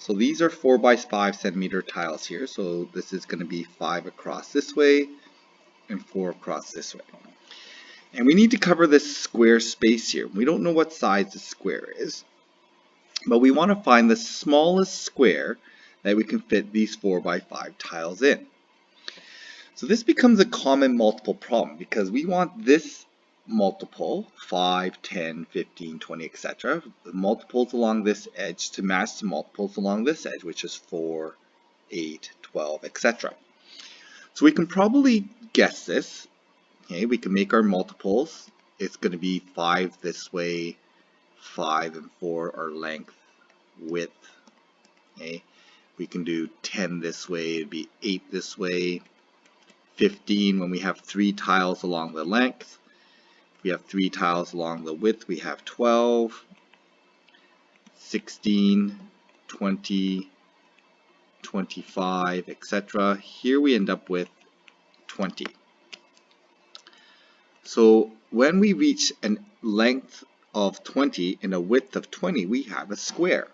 So these are 4 by 5 centimeter tiles here. So this is going to be 5 across this way and 4 across this way. And we need to cover this square space here. We don't know what size the square is, but we want to find the smallest square that we can fit these 4 by 5 tiles in. So this becomes a common multiple problem because we want this multiple, 5, 10, 15, 20, etc., the multiples along this edge to match the multiples along this edge, which is 4, 8, 12, etc. So we can probably guess this. Okay, we can make our multiples. It's going to be 5 this way, 5 and 4 are length, width. Okay, we can do 10 this way, it'd be 8 this way, 15 when we have 3 tiles along the length. If we have 3 tiles along the width, we have 12, 16, 20, 25, etc. Here we end up with 20. So when we reach a length of 20 and a width of 20, we have a square.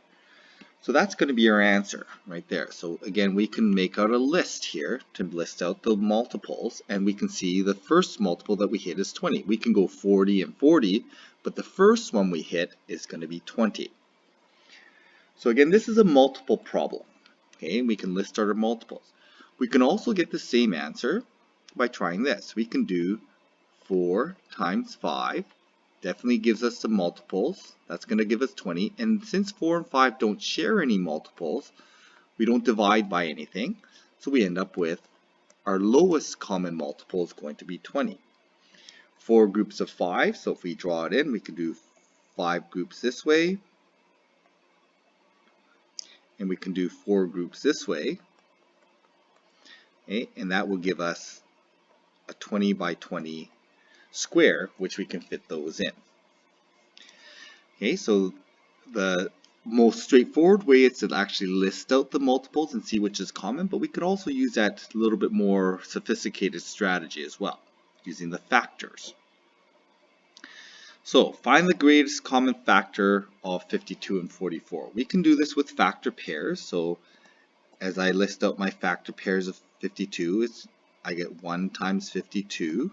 So that's going to be our answer right there. So again, we can make out a list here to list out the multiples, and we can see the first multiple that we hit is 20. We can go 40 and 40, but the first one we hit is going to be 20. So again, this is a multiple problem. Okay, we can list out our multiples. We can also get the same answer by trying this. We can do 4 times 5, definitely gives us some multiples. That's going to give us 20. And since 4 and 5 don't share any multiples, we don't divide by anything. So we end up with our lowest common multiple is going to be 20. 4 groups of 5. So if we draw it in, we can do 5 groups this way. And we can do 4 groups this way. Okay, and that will give us a 20 by 20 square, which we can fit those in. Okay, so the most straightforward way is to actually list out the multiples and see which is common, but we could also use that a little bit more sophisticated strategy as well, using the factors. So find the greatest common factor of 52 and 44. We can do this with factor pairs. So as I list out my factor pairs of 52, I get 1 times 52,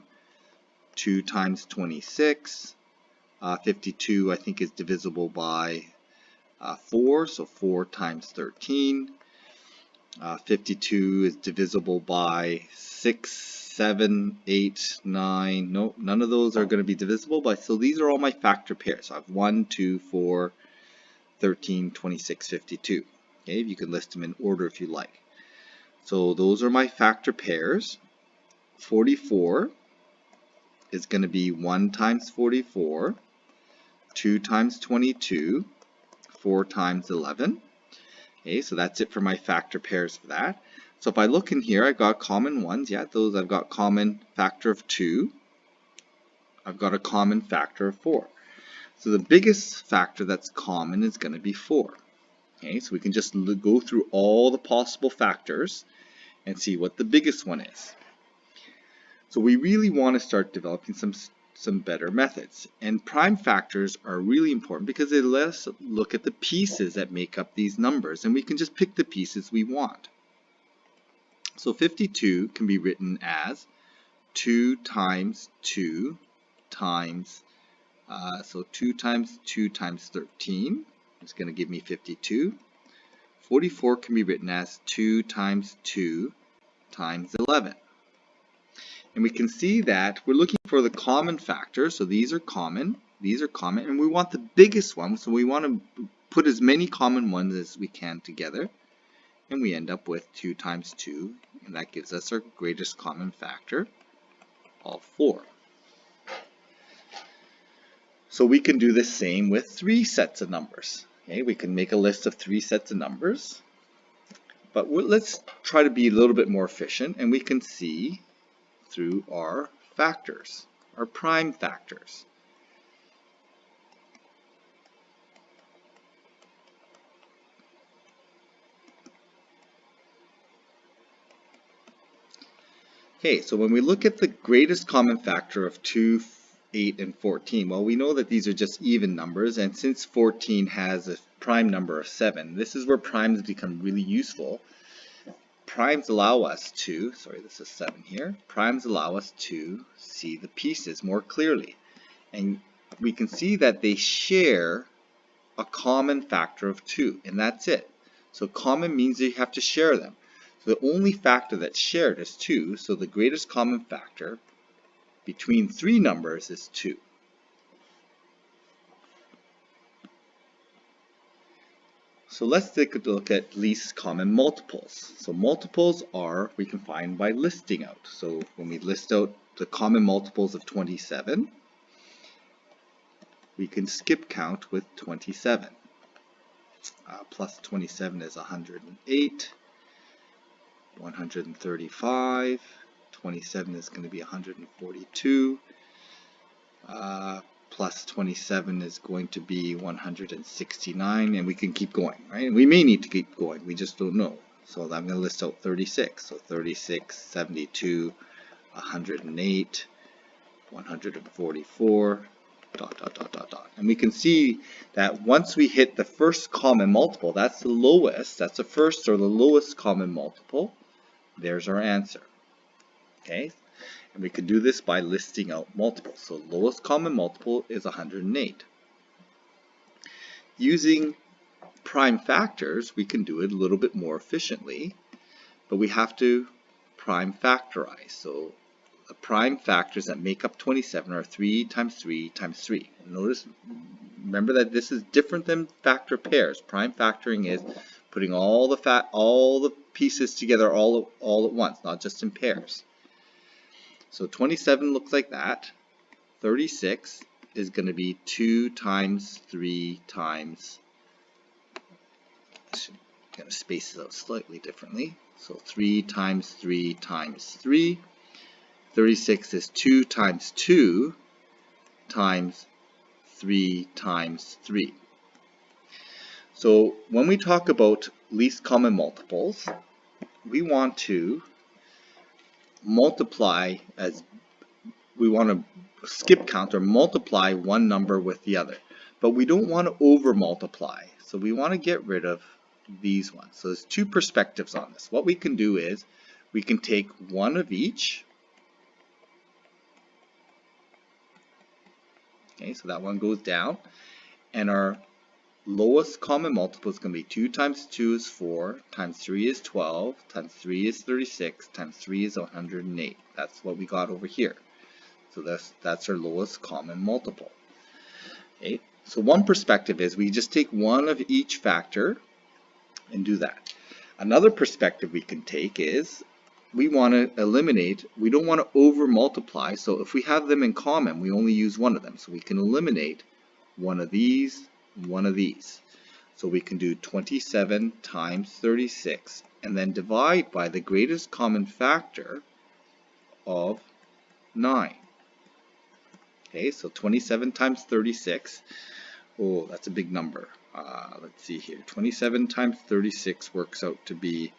2 times 26, 52 I think is divisible by 4, so 4 times 13, 52 is divisible by 6, 7, 8, 9, no, none of those are going to be divisible by, so these are all my factor pairs. So I have 1, 2, 4, 13, 26, 52. Okay, you can list them in order if you like. So those are my factor pairs. 44 is going to be 1 times 44, 2 times 22, 4 times 11. Okay, so that's it for my factor pairs for that. So if I look in here, I've got common ones. Yeah, those I've got common factor of 2. I've got a common factor of 4. So the biggest factor that's common is going to be 4. Okay, so we can just go through all the possible factors and see what the biggest one is. So we really want to start developing some better methods. And prime factors are really important because they let us look at the pieces that make up these numbers, and we can just pick the pieces we want. So 52 can be written as 2 times 2 times, so 2 times 2 times 13 is going to give me 52. 44 can be written as 2 times 2 times 11. And we can see that we're looking for the common factor, so these are common, and we want the biggest one, so we want to put as many common ones as we can together, and we end up with 2 times 2, and that gives us our greatest common factor of 4. So we can do the same with 3 sets of numbers. Okay, we can make a list of 3 sets of numbers, but let's try to be a little bit more efficient, and we can see through our factors, our prime factors. Okay, so when we look at the greatest common factor of 2, 8, and 14, well, we know that these are just even numbers, and since 14 has a prime number of 7. This is where primes become really useful. Primes allow us to, sorry, this is 7 here. Primes allow us to see the pieces more clearly. And we can see that they share a common factor of 2, and that's it. So common means that you have to share them. So the only factor that's shared is 2, so the greatest common factor between 3 numbers is 2. So let's take a look at least common multiples. So multiples we can find by listing out. So when we list out the common multiples of 27, we can skip count with 27. Plus 27 is 108, 135, 27 is going to be 142, plus 27 is going to be 169, and we can keep going, right? We may need to keep going, we just don't know. So I'm going to list out 36. So 36, 72, 108, 144, ... And we can see that once we hit the first common multiple, that's the lowest, that's the first or the lowest common multiple, there's our answer. Okay? And we can do this by listing out multiples. So lowest common multiple is 108. Using prime factors, we can do it a little bit more efficiently, but we have to prime factorize. So the prime factors that make up 27 are 3 times 3 times 3. Notice, remember that this is different than factor pairs. Prime factoring is putting all the pieces together all at once, not just in pairs. So 27 looks like that. 36 is going to be 2 times 3 times, I'm going to space it out slightly differently. So 3 times 3 times 3. 36 is 2 times 2 times 3 times 3. So when we talk about least common multiples, we want to multiply we want to skip count or multiply one number with the other. But we don't want to over multiply. So we want to get rid of these ones. So there's two perspectives on this. What we can do is we can take one of each. Okay, so that one goes down, and our lowest common multiple is going to be 2 times 2 is 4, times 3 is 12, times 3 is 36, times 3 is 108. That's what we got over here. So that's our lowest common multiple. Okay, so one perspective is we just take one of each factor and do that. Another perspective we can take is we want to eliminate, we don't want to over multiply, so if we have them in common, we only use one of them. So we can eliminate one of these, one of these. So we can do 27 times 36 and then divide by the greatest common factor of 9. Okay, so 27 times 36, oh, that's a big number. Let's see here, 27 times 36 works out to be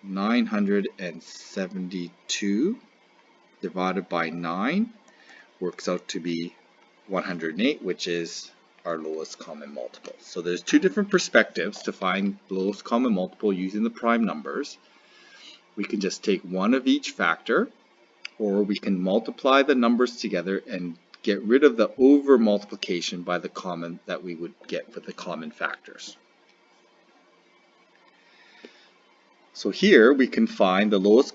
972 divided by 9 works out to be 108, which is our lowest common multiple. So there's two different perspectives to find the lowest common multiple using the prime numbers. We can just take one of each factor, or we can multiply the numbers together and get rid of the over multiplication by the common that we would get with the common factors. So here we can find the lowest